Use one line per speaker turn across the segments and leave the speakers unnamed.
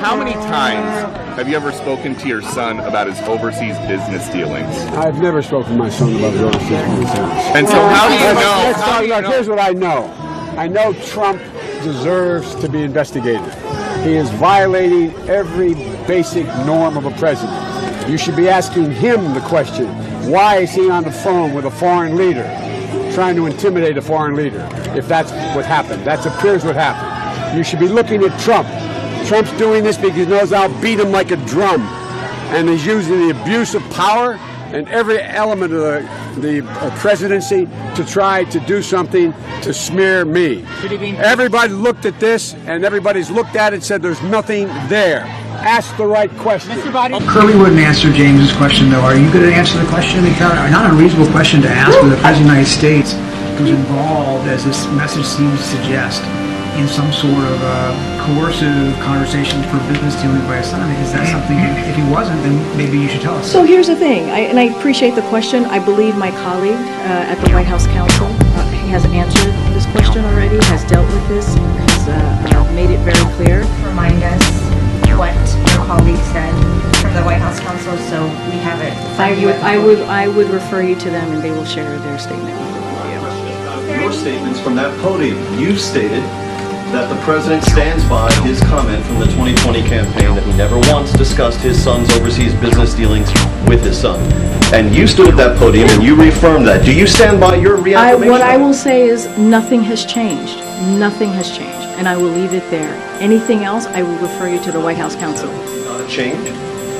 How many times have you ever spoken to your son about his overseas business dealings?
I've never spoken to my son about his overseas business dealings.
And so how do you know?
Here's what I know. I know Trump deserves to be investigated. He is violating every basic norm of a president. You should be asking him the question, why is he on the phone with a foreign leader, trying to intimidate a foreign leader, if that's what happened? That appears what happened. You should be looking at Trump. Trump's doing this because he knows I'll beat him like a drum. And he's using the abuse of power and every element of the presidency to try to do something to smear me. Everybody looked at this, and everybody's looked at it and said there's nothing there. Ask the right question.
Curley wouldn't answer James's question, though. Are you going to answer the question? It's not an unreasonable question to ask whether the President of the United States was involved, as this message seems to suggest, in some sort of coercive conversations for business dealing by his son. Is that something, if he wasn't, then maybe you should tell us?
So here's the thing, and I appreciate the question. I believe my colleague at the White House Counsel has answered this question already, has dealt with this, has made it very clear.
Remind us what your colleague said from the White House Counsel, so we have it.
I would refer you to them, and they will share their statement with you.
Your statements from that podium, you've stated that the president stands by his comment from the 2020 campaign that he never once discussed his son's overseas business dealings with his son. And you stood at that podium and you reaffirmed that. Do you stand by your reaffirmation?
What I will say is nothing has changed. Nothing has changed. And I will leave it there. Anything else, I will refer you to the White House Counsel.
Not a change?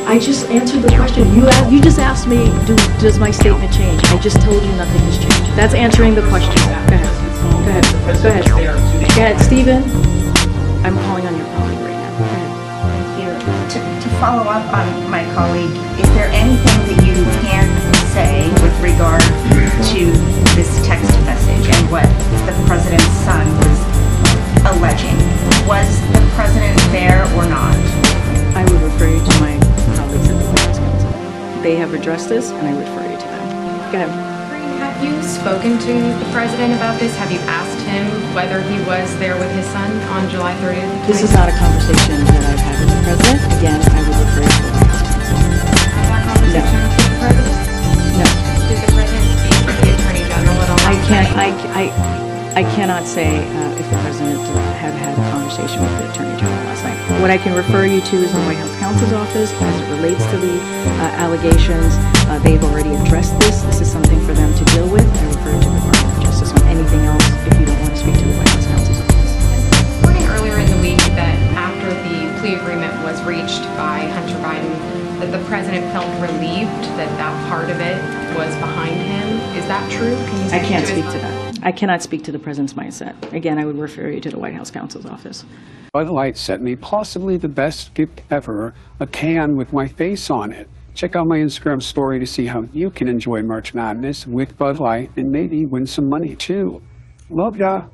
I just answered the question. You just asked me, does my statement change? I just told you nothing has changed. That's answering the question. Go ahead. Go ahead, Stephen. I'm calling on your colleague right now. Go ahead.
Thank you. To follow up on my colleague, is there anything that you can say with regard to this text message and what the president's son was alleging? Was the president there or not?
I would refer you to my colleagues at the White House Counsel. They have addressed this, and I refer you to them. Go ahead.
Have you spoken to the president about this? Have you asked him whether he was there with his son on July 30th?
This is not a conversation that I've had with the president. Again, I would refer you to the White House Counsel.
That conversation with the president?
No.
Did the president speak to the Attorney General at all?
I cannot say if the president had had a conversation with the Attorney General last night. What I can refer you to is the White House Counsel's office as it relates to the allegations. They've already addressed this. This is something for them to deal with. I refer you to the Department of Justice on anything else if you don't want to speak to the White House Counsel's office.
Reporting earlier in the week that after the plea agreement was reached by Hunter Biden, that the president felt relieved that that part of it was behind him. Is that true?
I can't speak to that. I cannot speak to the president's mindset. Again, I would refer you to the White House Counsel's office.
Bud Light sent me possibly the best gift ever, a can with my face on it. Check out my Instagram story to see how you can enjoy March Madness with Bud Light and maybe win some money too. Love ya.